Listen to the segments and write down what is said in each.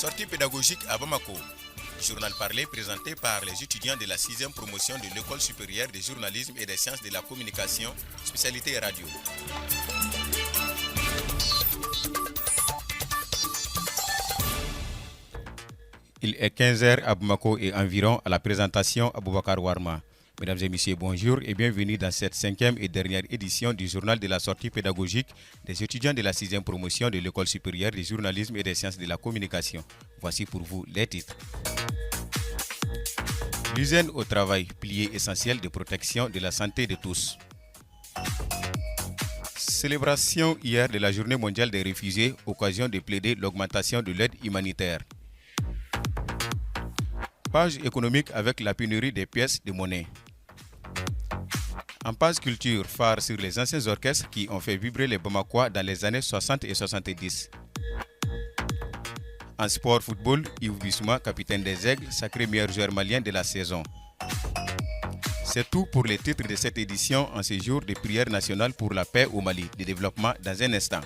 Sortie pédagogique à Bamako. Journal parlé présenté par les étudiants de la 6e promotion de l'École supérieure de journalisme et des sciences de la communication, spécialité radio. Il est 15h à Bamako et environ à la présentation à Boubacar Warma. Mesdames et messieurs, bonjour et bienvenue dans cette 5e et dernière édition du journal de la sortie pédagogique des étudiants de la 6e promotion de l'École supérieure de journalisme et des sciences de la communication. Voici pour vous les titres. L'hygiène au travail, pilier essentiel de protection de la santé de tous. Célébration hier de la Journée mondiale des réfugiés, occasion de plaider l'augmentation de l'aide humanitaire. Page économique avec la pénurie des pièces de monnaie. En page culture, phare sur les anciens orchestres qui ont fait vibrer les Bamakois dans les années 60 et 70. En sport football, Yves Bissouma, capitaine des Aigles, sacré meilleur joueur malien de la saison. C'est tout pour les titres de cette édition en ce jour de prière nationale pour la paix au Mali. De développement dans un instant.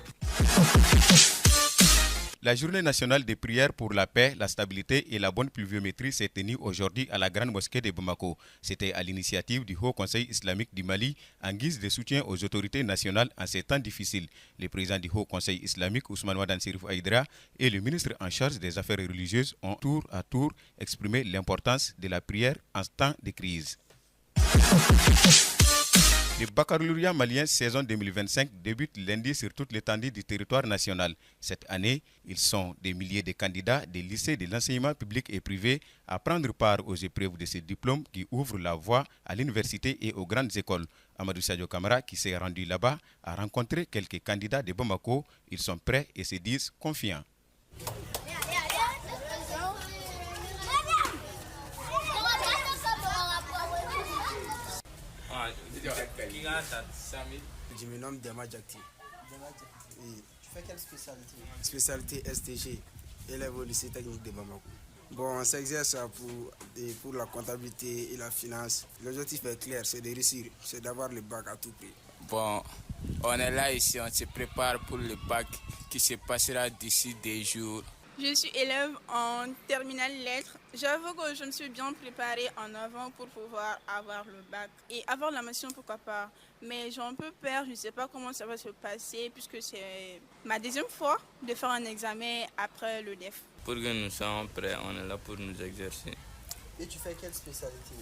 La journée nationale de prière pour la paix, la stabilité et la bonne pluviométrie s'est tenue aujourd'hui à la grande mosquée de Bamako. C'était à l'initiative du Haut Conseil islamique du Mali en guise de soutien aux autorités nationales en ces temps difficiles. Le président du Haut Conseil islamique, Ousmane Ouadan Sirif Aïdra, et le ministre en charge des affaires religieuses ont tour à tour exprimé l'importance de la prière en temps de crise. Le baccalauréat malien saison 2025 débute lundi sur toute l'étendue du territoire national. Cette année, ils sont des milliers de candidats des lycées de l'enseignement public et privé à prendre part aux épreuves de ces diplômes qui ouvrent la voie à l'université et aux grandes écoles. Amadou Sadio Kamara, qui s'est rendu là-bas, a rencontré quelques candidats de Bamako. Ils sont prêts et se disent confiants. Je me nomme Dema Jakti. Oui. Tu fais quelle spécialité? Spécialité STG, élève au lycée technique de Bamako. Bon, on s'exerce pour la comptabilité et la finance. L'objectif est clair, c'est de réussir, c'est d'avoir le bac à tout prix. Bon, on est là ici, on se prépare pour le bac qui se passera d'ici des jours. Je suis élève en terminale lettres. J'avoue que je me suis bien préparée en avant pour pouvoir avoir le bac et avoir la mention, pourquoi pas. Mais j'ai un peu peur, je ne sais pas comment ça va se passer puisque c'est ma deuxième fois de faire un examen après le DEF. Pour que nous soyons prêts, on est là pour nous exercer. Et tu fais quelle spécialité?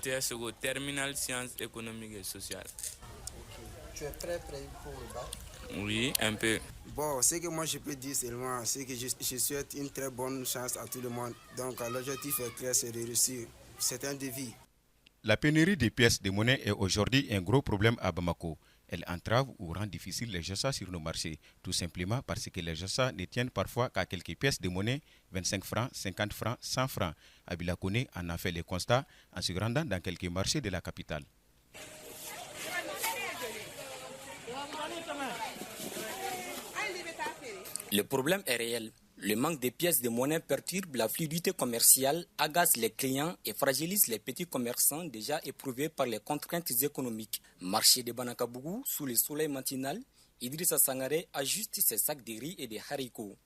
TSO, terminale sciences économiques et sociales. Okay. Tu es prêt pour le bac? Oui, un peu. Bon, ce que moi je peux dire seulement, c'est que je souhaite une très bonne chance à tout le monde. Donc l'objectif est clair, c'est de réussir. C'est un défi. La pénurie des pièces de monnaie est aujourd'hui un gros problème à Bamako. Elle entrave ou rend difficile les achats sur nos marchés, tout simplement parce que les achats ne tiennent parfois qu'à quelques pièces de monnaie, 25 francs, 50 francs, 100 francs. Abila Kone en a fait le constat en se rendant dans quelques marchés de la capitale. Le problème est réel. Le manque de pièces de monnaie perturbe la fluidité commerciale, agace les clients et fragilise les petits commerçants déjà éprouvés par les contraintes économiques. Marché de Banakabougou, sous le soleil matinal, Idrissa Sangaré ajuste ses sacs de riz et de haricots.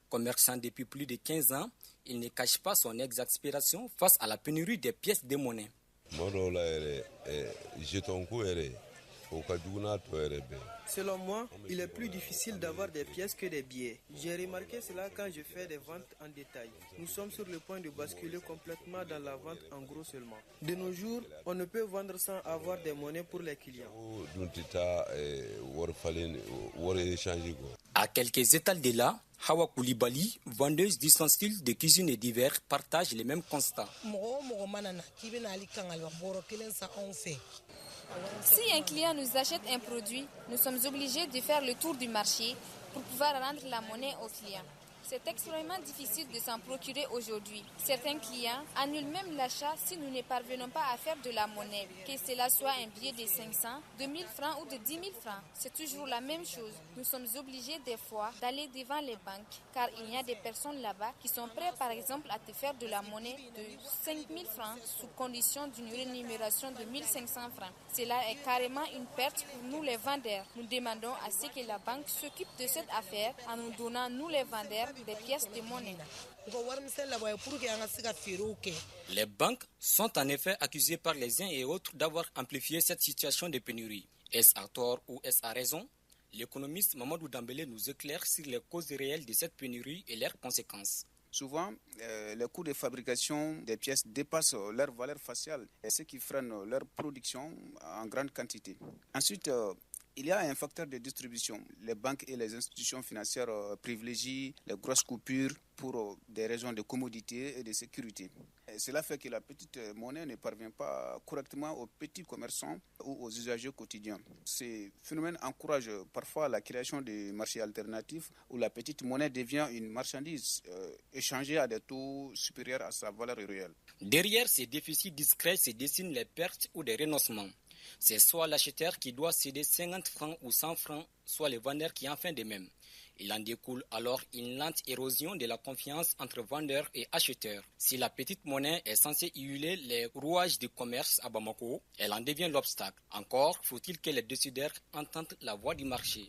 Commerçant depuis plus de 15 ans, il ne cache pas son exaspération face à la pénurie des pièces de monnaie. Selon moi, il est plus difficile d'avoir des pièces que des billets. J'ai remarqué cela quand je fais des ventes en détail. Nous sommes sur le point de basculer complètement dans la vente en gros seulement. De nos jours, on ne peut vendre sans avoir des monnaies pour les clients. À quelques étals de là, Hawa Koulibaly, vendeuse d'ustensiles de cuisine et divers, partage les mêmes constats. Si un client nous achète un produit, nous sommes obligés de faire le tour du marché pour pouvoir rendre la monnaie au client. C'est extrêmement difficile de s'en procurer aujourd'hui. Certains clients annulent même l'achat si nous ne parvenons pas à faire de la monnaie. Que cela soit un billet de 500, de 1000 francs ou de 10 000 francs, c'est toujours la même chose. Nous sommes obligés des fois d'aller devant les banques car il y a des personnes là-bas qui sont prêtes par exemple à te faire de la monnaie de 5 000 francs sous condition d'une rémunération de 1 500 francs. Cela est carrément une perte pour nous les vendeurs. Nous demandons à ce que la banque s'occupe de cette affaire en nous donnant, nous les vendeurs, des pièces de monnaie. Les banques sont en effet accusées par les uns et autres d'avoir amplifié cette situation de pénurie. Est-ce à tort ou est-ce à raison? L'économiste Mamadou Dambélé nous éclaire sur les causes réelles de cette pénurie et leurs conséquences. Souvent, les coûts de fabrication des pièces dépassent leur valeur faciale, et ce qui freine leur production en grande quantité. Ensuite, il y a un facteur de distribution. Les banques et les institutions financières privilégient les grosses coupures pour des raisons de commodité et de sécurité. Et cela fait que la petite monnaie ne parvient pas correctement aux petits commerçants ou aux usagers quotidiens. Ces phénomènes encouragent parfois la création de marchés alternatifs où la petite monnaie devient une marchandise échangée à des taux supérieurs à sa valeur réelle. Derrière ces déficits discrets se dessinent les pertes ou des renoncements. C'est soit l'acheteur qui doit céder 50 francs ou 100 francs, soit le vendeur qui en fait de même. Il en découle alors une lente érosion de la confiance entre vendeurs et acheteurs. Si la petite monnaie est censée huiler les rouages du commerce à Bamako, elle en devient l'obstacle. Encore faut-il que les décideurs entendent la voix du marché.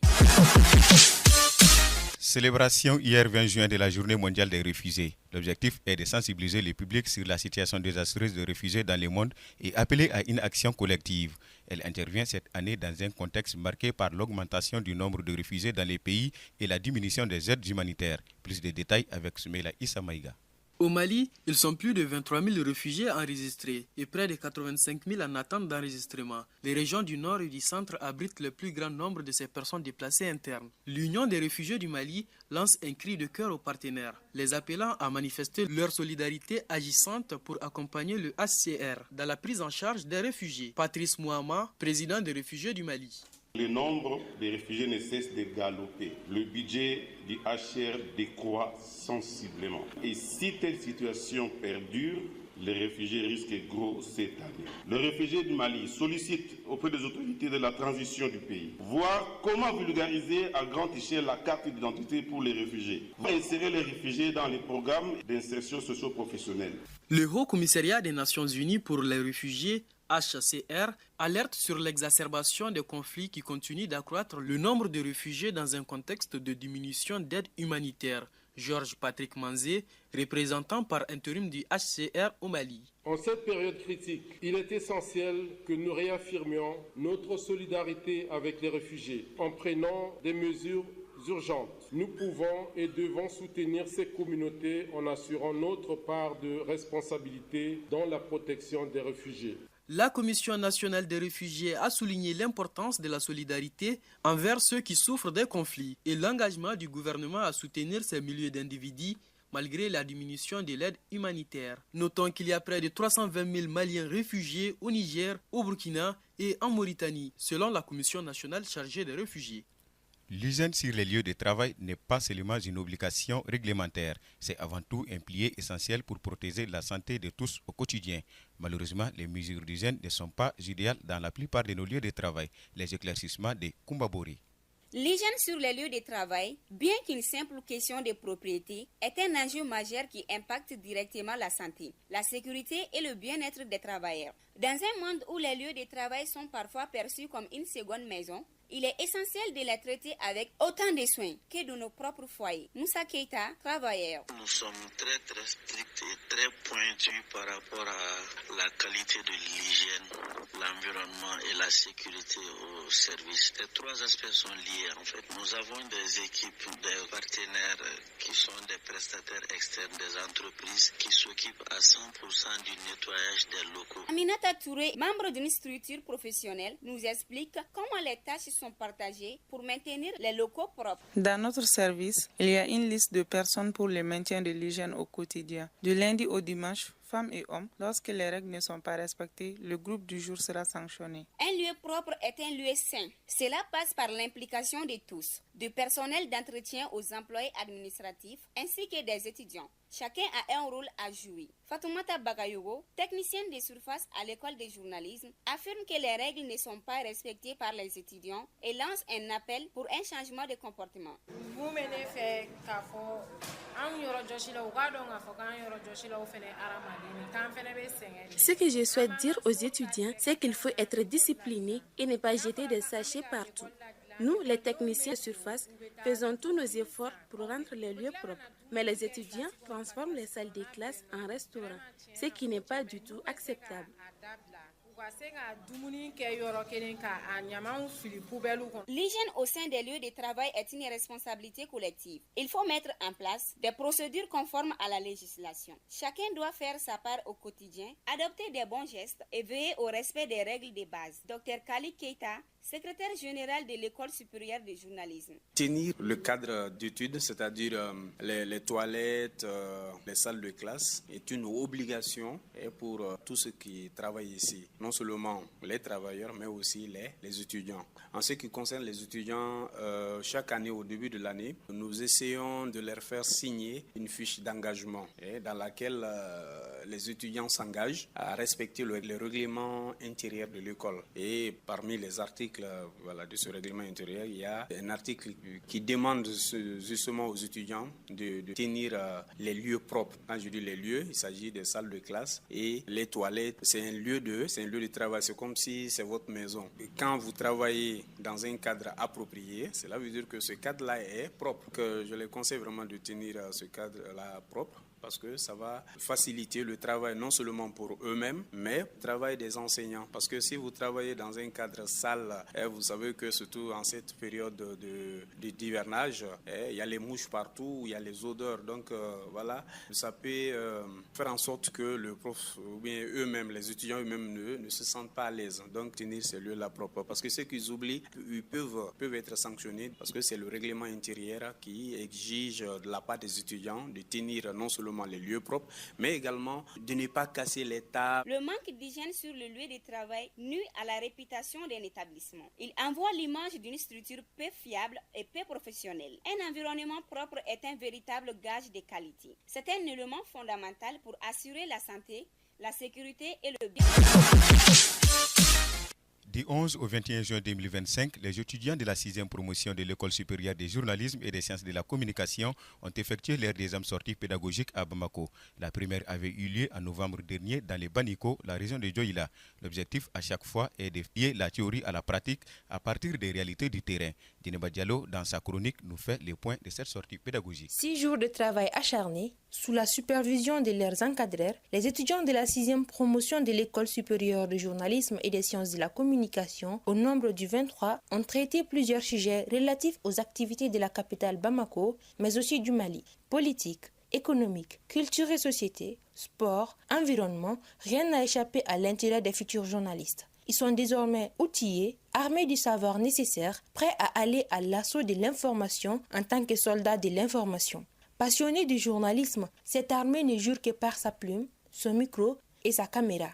Célébration hier 20 juin de la Journée mondiale des réfugiés. L'objectif est de sensibiliser le public sur la situation désastreuse des réfugiés dans le monde et appeler à une action collective. Elle intervient cette année dans un contexte marqué par l'augmentation du nombre de réfugiés dans les pays et la diminution des aides humanitaires. Plus de détails avec Soumeila Issa Maïga. Au Mali, ils sont plus de 23 000 réfugiés enregistrés et près de 85 000 en attente d'enregistrement. Les régions du nord et du centre abritent le plus grand nombre de ces personnes déplacées internes. L'Union des réfugiés du Mali lance un cri de cœur aux partenaires, les appelant à manifester leur solidarité agissante pour accompagner le HCR dans la prise en charge des réfugiés. Patrice Mouama, président des réfugiés du Mali. Le nombre de réfugiés ne cesse de galoper. Le budget du HCR décroît sensiblement. Et si telle situation perdure, les réfugiés risquent gros cette année. Les réfugiés du Mali sollicitent auprès des autorités de la transition du pays voir comment vulgariser à grande échelle la carte d'identité pour les réfugiés. Insérer les réfugiés dans les programmes d'insertion socio-professionnelle. Le Haut Commissariat des Nations Unies pour les réfugiés HCR alerte sur l'exacerbation des conflits qui continuent d'accroître le nombre de réfugiés dans un contexte de diminution d'aide humanitaire. Georges Patrick Manzé, représentant par intérim du HCR au Mali. En cette période critique, il est essentiel que nous réaffirmions notre solidarité avec les réfugiés en prenant des mesures urgentes. Nous pouvons et devons soutenir ces communautés en assurant notre part de responsabilité dans la protection des réfugiés. La Commission nationale des réfugiés a souligné l'importance de la solidarité envers ceux qui souffrent des conflits et l'engagement du gouvernement à soutenir ces milliers d'individus malgré la diminution de l'aide humanitaire. Notons qu'il y a près de 320 000 Maliens réfugiés au Niger, au Burkina et en Mauritanie, selon la Commission nationale chargée des réfugiés. L'hygiène sur les lieux de travail n'est pas seulement une obligation réglementaire, c'est avant tout un pilier essentiel pour protéger la santé de tous au quotidien. Malheureusement, les mesures d'hygiène ne sont pas idéales dans la plupart de nos lieux de travail. Les éclaircissements de Kumbabori. L'hygiène sur les lieux de travail, bien qu'une simple question de propriété, est un enjeu majeur qui impacte directement la santé, la sécurité et le bien-être des travailleurs. Dans un monde où les lieux de travail sont parfois perçus comme une seconde maison, il est essentiel de les traiter avec autant de soins que de nos propres foyers. Moussa Keita, travailleur. Nous sommes très stricts et très pointus par rapport à la qualité de l'hygiène, l'environnement et la sécurité au service. Les trois aspects sont liés en fait. Nous avons des équipes, des partenaires qui sont des prestataires externes, des entreprises qui s'occupent à 100% du nettoyage des locaux. Aminata Touré, membre d'une structure professionnelle, nous explique comment les tâches sont partagées pour maintenir les locaux propres. Dans notre service, il y a une liste de personnes pour le maintien de l'hygiène au quotidien. Du lundi au dimanche, femmes et hommes, lorsque les règles ne sont pas respectées, le groupe du jour sera sanctionné. Un lieu propre est un lieu sain. Cela passe par l'implication de tous, du personnel d'entretien aux employés administratifs ainsi que des étudiants. Chacun a un rôle à jouer. Fatoumata Bagayogo, technicienne de surface à l'école de journalisme, affirme que les règles ne sont pas respectées par les étudiants et lance un appel pour un changement de comportement. Ce que je souhaite dire aux étudiants, c'est qu'il faut être discipliné et ne pas jeter des sachets partout. Nous, les techniciens de surface, faisons tous nos efforts pour rendre les lieux propres. Mais les étudiants transforment les salles de classe en restaurants, ce qui n'est pas du tout acceptable. L'hygiène au sein des lieux de travail est une responsabilité collective. Il faut mettre en place des procédures conformes à la législation. Chacun doit faire sa part au quotidien, adopter des bons gestes et veiller au respect des règles de base. Dr Kali Keita, secrétaire général de l'École supérieure de journalisme. Tenir le cadre d'études, c'est-à-dire les toilettes, les salles de classe, est une obligation pour tous ceux qui travaillent ici. Non seulement les travailleurs, mais aussi les étudiants. En ce qui concerne les étudiants, chaque année, au début de l'année, nous essayons de leur faire signer une fiche d'engagement dans laquelle les étudiants s'engagent à respecter le règlement intérieur de l'école. Et parmi les articles de ce règlement intérieur, il y a un article qui demande justement aux étudiants de tenir les lieux propres. Quand je dis les lieux, il s'agit des salles de classe et les toilettes. C'est un lieu de travail. C'est comme si c'est votre maison. Et quand vous travaillez dans un cadre approprié, cela veut dire que ce cadre-là est propre. Que je les conseille vraiment de tenir ce cadre-là propre, parce que ça va faciliter le travail non seulement pour eux-mêmes, mais le travail des enseignants. Parce que si vous travaillez dans un cadre sale, vous savez que surtout en cette période d'hivernage, il y a les mouches partout, il y a les odeurs. Donc ça peut faire en sorte que le prof ou bien eux-mêmes, les étudiants eux-mêmes ne se sentent pas à l'aise. Donc tenir ces lieux-là propres. Parce que ceux qu'ils oublient, ils peuvent être sanctionnés, parce que c'est le règlement intérieur qui exige de la part des étudiants de tenir non seulement les lieux propres, mais également de ne pas casser les tables. Le manque d'hygiène sur le lieu de travail nuit à la réputation d'un établissement. Il envoie l'image d'une structure peu fiable et peu professionnelle. Un environnement propre est un véritable gage de qualité. C'est un élément fondamental pour assurer la santé, la sécurité et le bien-être. Du 11 au 21 juin 2025, les étudiants de la 6e promotion de l'École supérieure de journalisme et des sciences de la communication ont effectué leur deuxième sortie pédagogique à Bamako. La première avait eu lieu en novembre dernier dans les Baniko, la région de Dioïla. L'objectif à chaque fois est de lier la théorie à la pratique à partir des réalités du terrain. Dineba Diallo, dans sa chronique, nous fait les points de cette sortie pédagogique. 6 jours de travail acharné, sous la supervision de leurs encadreurs, les étudiants de la 6e promotion de l'École supérieure de journalisme et des sciences de la communication, au nombre du 23, ont traité plusieurs sujets relatifs aux activités de la capitale Bamako, mais aussi du Mali. Politique, économique, culture et société, sport, environnement, rien n'a échappé à l'intérêt des futurs journalistes. Ils sont désormais outillés, armés du savoir nécessaire, prêts à aller à l'assaut de l'information en tant que soldats de l'information. Passionnés du journalisme, cette armée ne jure que par sa plume, son micro et sa caméra.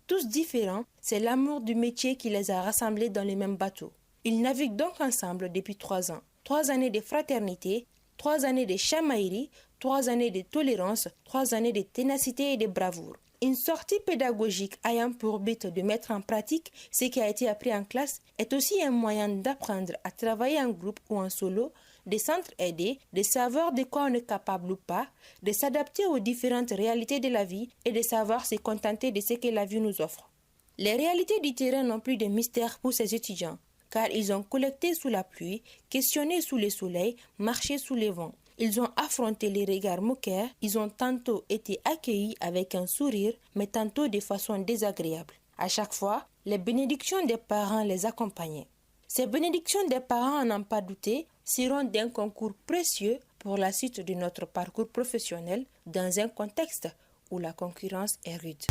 Tous différents, c'est l'amour du métier qui les a rassemblés dans le même bateau. Ils naviguent donc ensemble depuis 3 ans. 3 années de fraternité, 3 années de chamaillerie, 3 années de tolérance, 3 années de ténacité et de bravoure. Une sortie pédagogique ayant pour but de mettre en pratique ce qui a été appris en classe est aussi un moyen d'apprendre à travailler en groupe ou en solo, de s'entraider, de savoir de quoi on est capable ou pas, de s'adapter aux différentes réalités de la vie et de savoir se contenter de ce que la vie nous offre. Les réalités du terrain n'ont plus de mystère pour ces étudiants, car ils ont collecté sous la pluie, questionné sous le soleil, marché sous les vents. Ils ont affronté les regards moqueurs, ils ont tantôt été accueillis avec un sourire, mais tantôt de façon désagréable. À chaque fois, les bénédictions des parents les accompagnaient. Ces bénédictions des parents, à n'en pas douter, seront d'un concours précieux pour la suite de notre parcours professionnel dans un contexte où la concurrence est rude.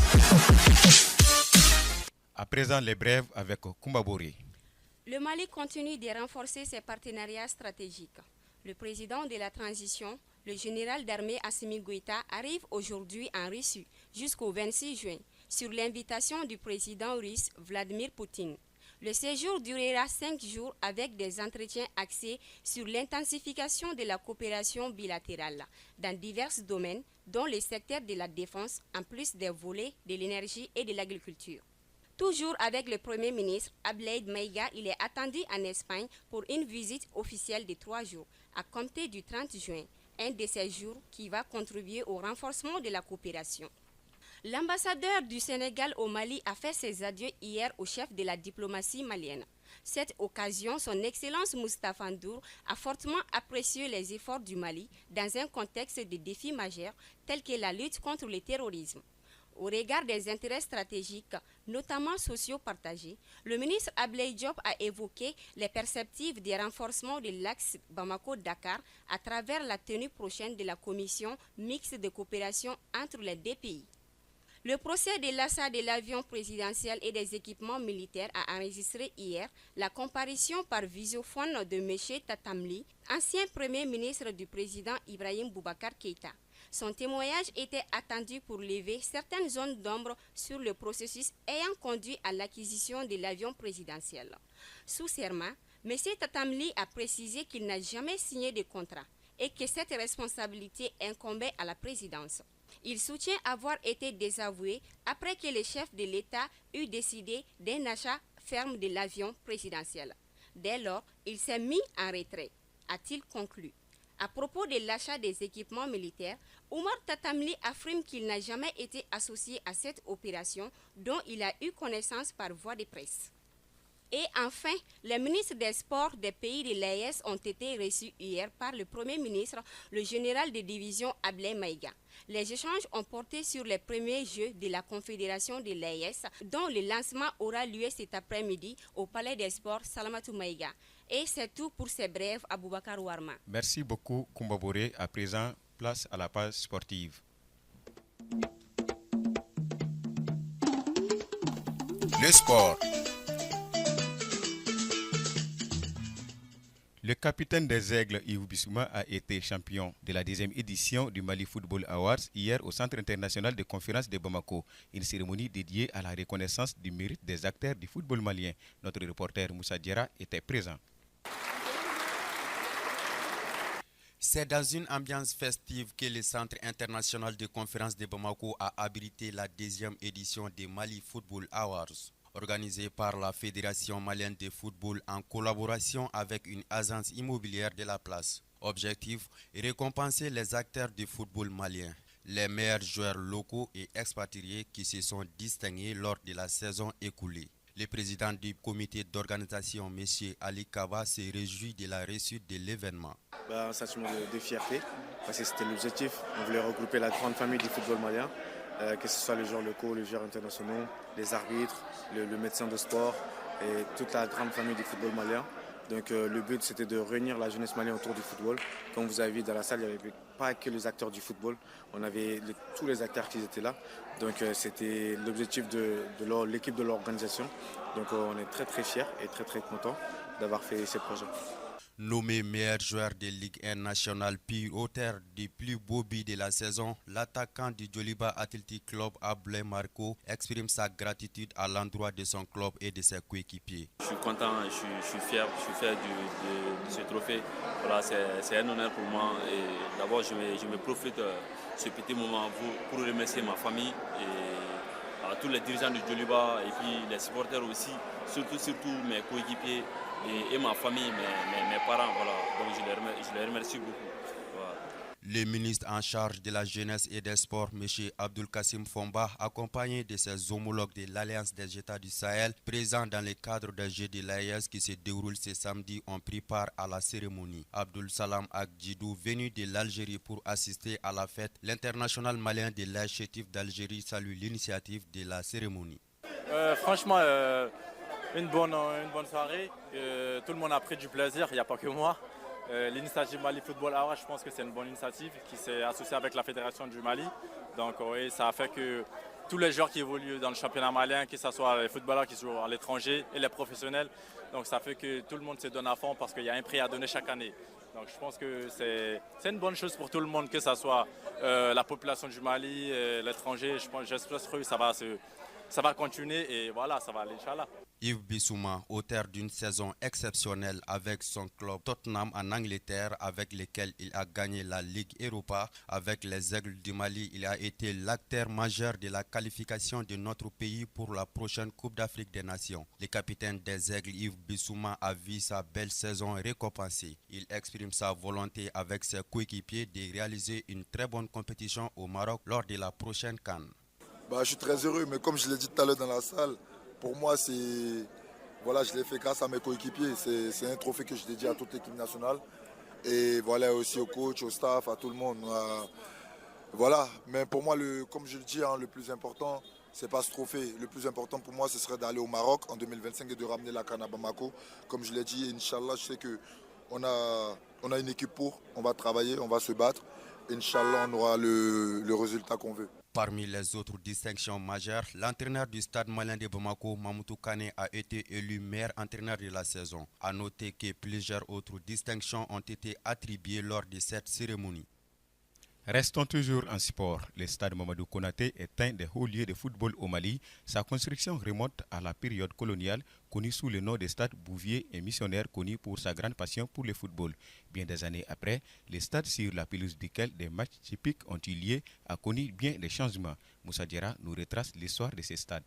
À présent, les brèves avec Kumbabori. Le Mali continue de renforcer ses partenariats stratégiques. Le président de la transition, le général d'armée Assimi Goïta, arrive aujourd'hui en Russie jusqu'au 26 juin sur l'invitation du président russe Vladimir Poutine. Le séjour durera 5 jours avec des entretiens axés sur l'intensification de la coopération bilatérale dans divers domaines, dont le secteur de la défense, en plus des volets de l'énergie et de l'agriculture. Toujours avec le Premier ministre Ablaïd Maïga, il est attendu en Espagne pour une visite officielle de 3 jours, à compter du 30 juin, un de ces jours qui va contribuer au renforcement de la coopération. L'ambassadeur du Sénégal au Mali a fait ses adieux hier au chef de la diplomatie malienne. Cette occasion, son Excellence Moustapha Ndour a fortement apprécié les efforts du Mali dans un contexte de défis majeurs tels que la lutte contre le terrorisme. Au regard des intérêts stratégiques, notamment sociaux partagés, le ministre Abdoulaye Diop a évoqué les perspectives des renforcements de l'axe Bamako-Dakar à travers la tenue prochaine de la commission mixte de coopération entre les deux pays. Le procès de l'achat de l'avion présidentiel et des équipements militaires a enregistré hier la comparution par visiophone de M. Tatamli, ancien premier ministre du président Ibrahim Boubacar Keïta. Son témoignage était attendu pour lever certaines zones d'ombre sur le processus ayant conduit à l'acquisition de l'avion présidentiel. Sous serment, M. Tatamli a précisé qu'il n'a jamais signé de contrat et que cette responsabilité incombait à la présidence. Il soutient avoir été désavoué après que le chef de l'État eut décidé d'un achat ferme de l'avion présidentiel. Dès lors, il s'est mis en retrait, a-t-il conclu. À propos de l'achat des équipements militaires, Oumar Tatamli affirme qu'il n'a jamais été associé à cette opération dont il a eu connaissance par voie de presse. Et enfin, les ministres des Sports des pays de l'AES ont été reçus hier par le Premier ministre, le général de division Abdoulaye Maïga. Les échanges ont porté sur les premiers Jeux de la Confédération de l'AES, dont le lancement aura lieu cet après-midi au Palais des Sports Salamatou Maïga. Et c'est tout pour ces brèves à Boubacar Ouarma. Merci beaucoup Koumbaboré. À présent, place à la page sportive. Le sport. Le capitaine des Aigles, Yves Bissouma, a été champion de la deuxième édition du Mali Football Awards hier au Centre international de conférence de Bamako, une cérémonie dédiée à la reconnaissance du mérite des acteurs du football malien. Notre reporter Moussa Diarra était présent. C'est dans une ambiance festive que le Centre international de conférence de Bamako a abrité la deuxième édition des Mali Football Awards. Organisé par la Fédération malienne de football en collaboration avec une agence immobilière de la place. Objectif, récompenser les acteurs du football malien, les meilleurs joueurs locaux et expatriés qui se sont distingués lors de la saison écoulée. Le président du comité d'organisation, M. Ali Kaba, se réjouit de la réussite de l'événement. Un sentiment de fierté, parce que c'était l'objectif. On voulait regrouper la grande famille du football malien. Que ce soit les joueurs locaux, les joueurs internationaux, les arbitres, le médecin de sport et toute la grande famille du football malien. Donc le but c'était de réunir la jeunesse malienne autour du football. Comme vous avez vu dans la salle, il n'y avait pas que les acteurs du football, on avait tous les acteurs qui étaient là. Donc c'était l'objectif de l'équipe de l'organisation. Donc on est très très fiers et très très contents d'avoir fait ce projet. Nommé meilleur joueur de Ligue 1 nationale puis auteur du plus beau but de la saison, l'attaquant du Djoliba Athletic Club, Abdoulaye Marco, exprime sa gratitude à l'endroit de son club et de ses coéquipiers. Je suis content, je suis fier de ce trophée. Voilà, c'est un honneur pour moi. Et d'abord, je me profite de ce petit moment pour remercier ma famille et tous les dirigeants du Djoliba et puis les supporters aussi, surtout mes coéquipiers. Et ma famille, mes parents, voilà. Donc je les remercie beaucoup. Voilà. Le ministre en charge de la jeunesse et des sports, M. Abdul Kassim Fomba, accompagné de ses homologues de l'Alliance des États du Sahel, présents dans le cadre des Jeux de l'AES qui se déroulent ce samedi, ont pris part à la cérémonie. Abdul Salam Agdjidou, venu de l'Algérie pour assister à la fête, l'international malien de l'Achetif d'Algérie salue l'initiative de la cérémonie. Franchement, une bonne soirée, tout le monde a pris du plaisir, il n'y a pas que moi. L'initiative Mali Football Awards, je pense que c'est une bonne initiative qui s'est associée avec la Fédération du Mali. Donc oui, ça a fait que tous les joueurs qui évoluent dans le championnat malien, que ce soit les footballeurs qui jouent à l'étranger et les professionnels, donc ça fait que tout le monde se donne à fond parce qu'il y a un prix à donner chaque année. Donc je pense que c'est une bonne chose pour tout le monde, que ce soit la population du Mali, l'étranger. J'espère que ça va continuer et voilà, ça va aller, Inch'Allah. Yves Bissouma, auteur d'une saison exceptionnelle avec son club Tottenham en Angleterre, avec lequel il a gagné la Ligue Europa. Avec les Aigles du Mali, il a été l'acteur majeur de la qualification de notre pays pour la prochaine Coupe d'Afrique des Nations. Le capitaine des Aigles, Yves Bissouma, a vu sa belle saison récompensée. Il exprime sa volonté avec ses coéquipiers de réaliser une très bonne compétition au Maroc lors de la prochaine CAN. Je suis très heureux, mais comme je l'ai dit tout à l'heure dans la salle, pour moi, c'est Voilà, je l'ai fait grâce à mes coéquipiers. C'est un trophée que je dédie à toute l'équipe nationale. Et voilà, aussi au coach, au staff, à tout le monde. Voilà, mais pour moi, comme je le dis, le plus important, c'est pas ce trophée. Le plus important pour moi, ce serait d'aller au Maroc en 2025 et de ramener la CAN à Bamako. Comme je l'ai dit, Inch'Allah, je sais qu'on a une équipe on va travailler, on va se battre. Inch'Allah, on aura le résultat qu'on veut. Parmi les autres distinctions majeures, l'entraîneur du stade malien de Bamako, Mamoudou Kane, a été élu meilleur entraîneur de la saison. A noter que plusieurs autres distinctions ont été attribuées lors de cette cérémonie. Restons toujours en sport. Le stade Mamadou Konaté est un des hauts lieux de football au Mali. Sa construction remonte à la période coloniale, connue sous le nom de stade Bouvier et missionnaire connu pour sa grande passion pour le football. Bien des années après, le stade sur la pelouse duquel des matchs typiques ont eu lieu a connu bien des changements. Moussa Diarra nous retrace l'histoire de ce stade.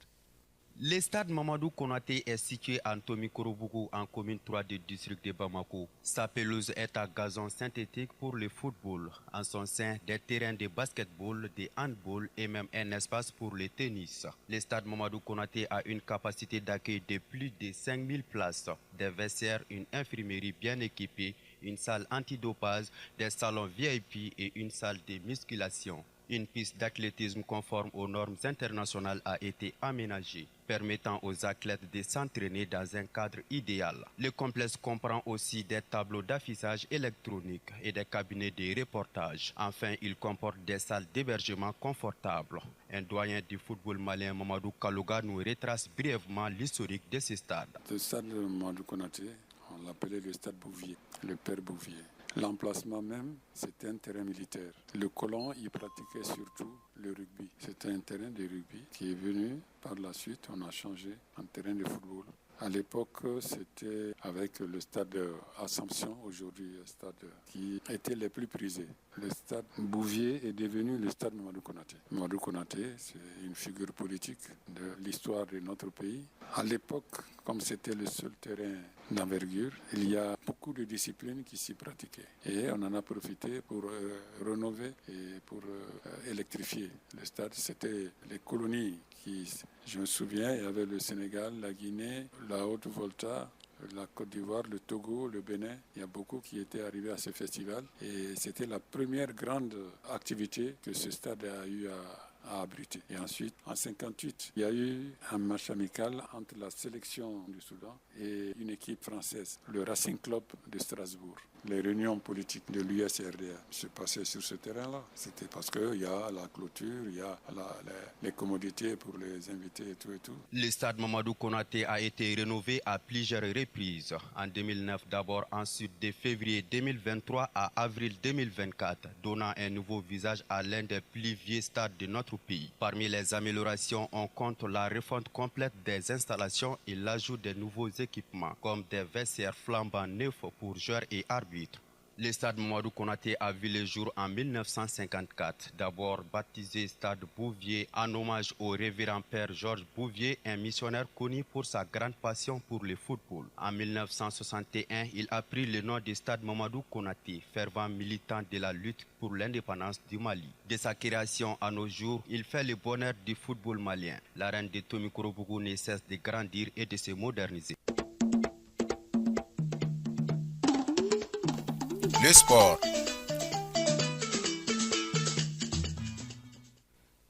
Le stade Mamadou Konaté est situé en Tomikorobougou, en commune 3 du district de Bamako. Sa pelouse est à gazon synthétique pour le football. En son sein, des terrains de basketball, de handball et même un espace pour le tennis. Le stade Mamadou Konaté a une capacité d'accueil de plus de 5000 places, des vestiaires, une infirmerie bien équipée, une salle antidopage, des salons VIP et une salle de musculation. Une piste d'athlétisme conforme aux normes internationales a été aménagée, permettant aux athlètes de s'entraîner dans un cadre idéal. Le complexe comprend aussi des tableaux d'affichage électronique et des cabinets de reportage. Enfin, il comporte des salles d'hébergement confortables. Un doyen du football malien, Mamadou Kalouga, nous retrace brièvement l'historique de ce stade. Le stade Mamadou Konaté, on l'appelait le stade Bouvier, le père Bouvier. L'emplacement même, c'était un terrain militaire. Le colon y pratiquait surtout le rugby. C'était un terrain de rugby qui est venu par la suite, on a changé en terrain de football. À l'époque, c'était avec le stade Assomption, aujourd'hui le stade qui était le plus prisé. Le stade Bouvier est devenu le stade Mamadou Konaté. Mamadou Konaté, c'est une figure politique de l'histoire de notre pays. À l'époque, comme c'était le seul terrain d'envergure, il y a beaucoup de disciplines qui s'y pratiquaient. Et on en a profité pour rénover et pour électrifier le stade. C'était les colonies qui, je me souviens, il y avait le Sénégal, la Guinée, la Haute-Volta, la Côte d'Ivoire, le Togo, le Bénin. Il y a beaucoup qui étaient arrivés à ce festival. Et c'était la première grande activité que ce stade a eu à abriter. Et ensuite, en 1958, il y a eu un match amical entre la sélection du Soudan et une équipe française, le Racing Club de Strasbourg. Les réunions politiques de l'USRDA se passaient sur ce terrain-là. C'était parce qu'il y a la clôture, il y a les commodités pour les invités et tout et tout. Le stade Mamadou Konaté a été rénové à plusieurs reprises. En 2009 d'abord, ensuite de février 2023 à avril 2024, donnant un nouveau visage à l'un des plus vieux stades de notre pays. Parmi les améliorations, on compte la refonte complète des installations et l'ajout de nouveaux équipements, comme des vestiaires flambant neufs pour joueurs et arbitres. Le stade Mamadou Konaté a vu le jour en 1954, d'abord baptisé stade Bouvier en hommage au révérend père Georges Bouvier, un missionnaire connu pour sa grande passion pour le football. En 1961, il a pris le nom de stade Mamadou Konaté, fervent militant de la lutte pour l'indépendance du Mali. De sa création à nos jours, il fait le bonheur du football malien. L'arène de Tomikorobougou ne cesse de grandir et de se moderniser. Le sport.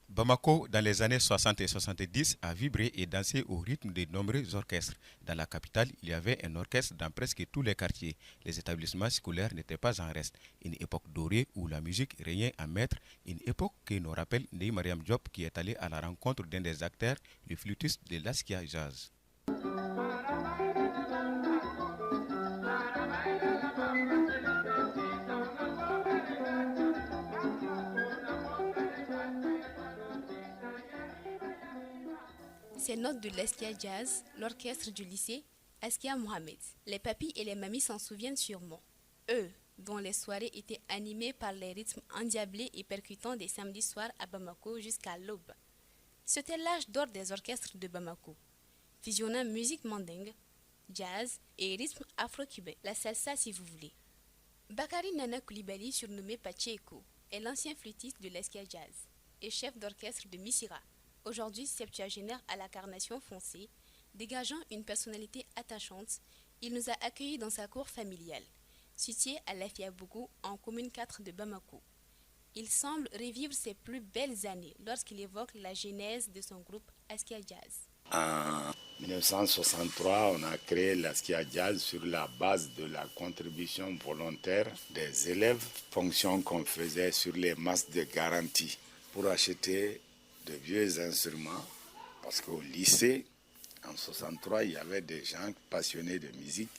Bamako, dans les années 60 et 70, a vibré et dansé au rythme de nombreux orchestres. Dans la capitale, il y avait un orchestre dans presque tous les quartiers. Les établissements scolaires n'étaient pas en reste. Une époque dorée où la musique régnait en maître, une époque qui nous rappelle Ndeye Mariam Diop qui est allé à la rencontre d'un des acteurs, le flûtiste de l'Askia Jazz. Ces notes de l'Askia Jazz, l'orchestre du lycée Askia Mohamed. Les papis et les mamies s'en souviennent sûrement. Eux, dont les soirées étaient animées par les rythmes endiablés et percutants des samedis soirs à Bamako jusqu'à l'aube. C'était l'âge d'or des orchestres de Bamako, fusionnant musique mandingue, jazz et rythme afro-cubain, la salsa si vous voulez. Bakari Nana Koulibaly, surnommé Pacheco, est l'ancien flûtiste de l'Askia Jazz et chef d'orchestre de Missira. Aujourd'hui septuagénaire à la carnation foncée, Dégageant une personnalité attachante, il nous a accueillis dans sa cour familiale, située à Lafiabougou, en commune 4 de Bamako. Il semble revivre ses plus belles années lorsqu'il évoque la genèse de son groupe Askia Jazz. En 1963, on a créé l'Askia Jazz sur la base de la contribution volontaire des élèves, fonction qu'on faisait sur les masses de garantie pour acheter de vieux instruments. Parce qu'au lycée, en 1963, il y avait des gens passionnés de musique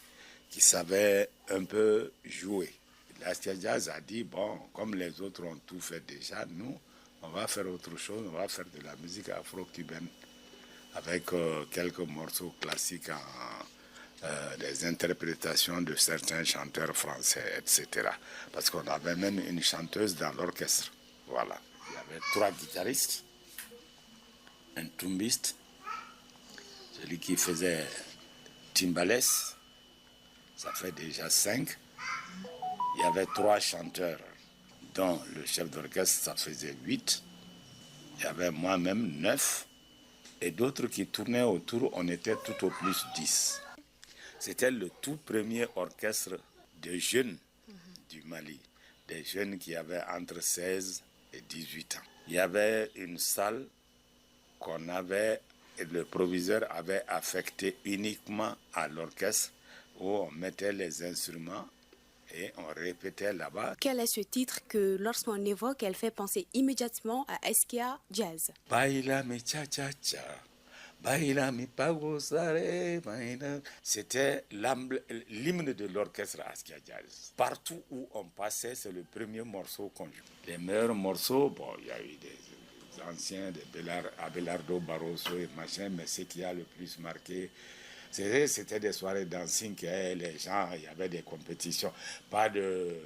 qui savaient un peu jouer. L'Askia Jazz a dit, bon, comme les autres ont tout fait déjà, nous, on va faire autre chose, on va faire de la musique afro-cubaine avec quelques morceaux classiques, des interprétations de certains chanteurs français, etc. Parce qu'on avait même une chanteuse dans l'orchestre. Voilà. Il y avait 3 guitaristes, un tumbiste, celui qui faisait timbales, ça fait déjà 5. Il y avait 3 chanteurs, dont le chef d'orchestre, ça faisait 8. Il y avait moi-même 9. Et d'autres qui tournaient autour, on était tout au plus 10. C'était le tout premier orchestre de jeunes du Mali, des jeunes qui avaient entre 16 et 18 ans. Il y avait une salle qu'on avait, et le proviseur avait affectée uniquement à l'orchestre, où on mettait les instruments et on répétait là-bas. Quel est ce titre que, lorsqu'on évoque, elle fait penser immédiatement à Askia Jazz? Baila mi cha-cha-cha, baila mi pagosare, baila. C'était l'hymne de l'orchestre Askia Jazz. Partout où on passait, c'est le premier morceau qu'on joue. Les meilleurs morceaux, bon, il y a eu des anciens, de Abelardo Barroso et machin, mais ce qui a le plus marqué, c'était des soirées dancing, les gens, il y avait des compétitions, pas de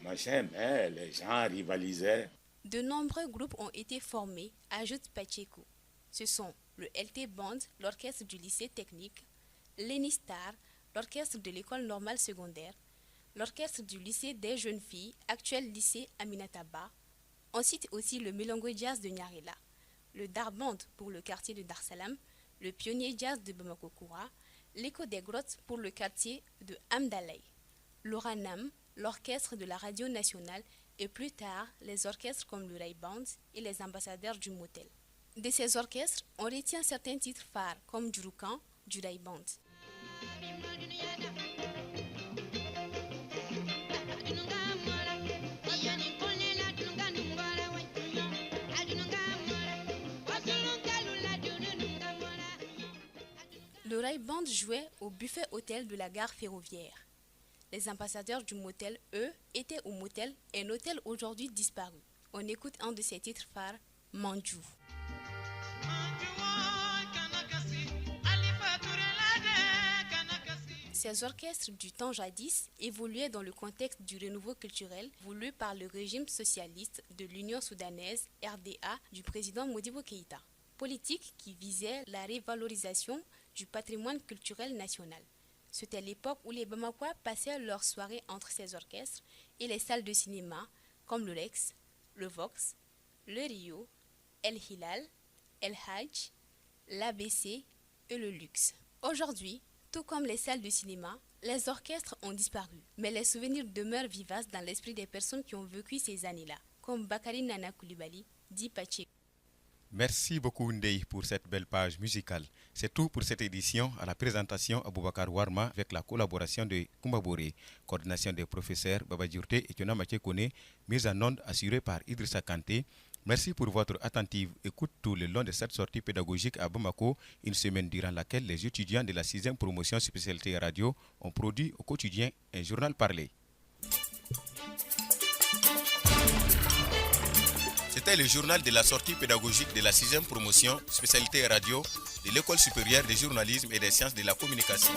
machin, mais les gens rivalisaient. De nombreux groupes ont été formés, ajoute Pacheco. Ce sont le LT Band, l'orchestre du lycée technique, l'Enistar, l'orchestre de l'école normale secondaire, l'orchestre du lycée des jeunes filles, actuel lycée Aminataba. On cite aussi le Milongo Jazz de Nyarela, le Darband pour le quartier de Dar Salam, le Pionnier Jazz de Bamako-Koura, l'Écho des Grottes pour le quartier de Amdalaï, l'Oranam, l'orchestre de la radio nationale et plus tard les orchestres comme le Ray Band et les ambassadeurs du motel. De ces orchestres, on retient certains titres phares comme Djurukan, du Ray Band. Le Ray Band jouait au buffet hôtel de la gare ferroviaire. Les ambassadeurs du motel, eux, étaient au motel, un hôtel aujourd'hui disparu. On écoute un de ses titres phares, Mandjou. Ces orchestres du temps jadis évoluaient dans le contexte du renouveau culturel voulu par le régime socialiste de l'Union soudanaise, RDA, du président Modibo Keïta. Politique qui visait la révalorisation du patrimoine culturel national. C'était l'époque où les Bamakois passaient leurs soirées entre ces orchestres et les salles de cinéma comme le Rex, le Vox, le Rio, El Hilal, El Hajj, l'ABC et le Luxe. Aujourd'hui, tout comme les salles de cinéma, les orchestres ont disparu, mais les souvenirs demeurent vivaces dans l'esprit des personnes qui ont vécu ces années-là, comme Bakari Nana Koulibaly, dit Pacheco. Merci beaucoup Ndei pour cette belle page musicale. C'est tout pour cette édition. À la présentation, Aboubakar Warma avec la collaboration de Kumbabore, coordination des professeurs Baba Djourte et Tiona Kone, mise en onde assurée par Idrissa Kanté. Merci pour votre attentive écoute tout le long de cette sortie pédagogique à Bamako, une semaine durant laquelle les étudiants de la 6e promotion spécialité radio ont produit au quotidien un journal parlé. C'était le journal de la sortie pédagogique de la 6e promotion spécialité radio de l'École supérieure de journalisme et des sciences de la communication.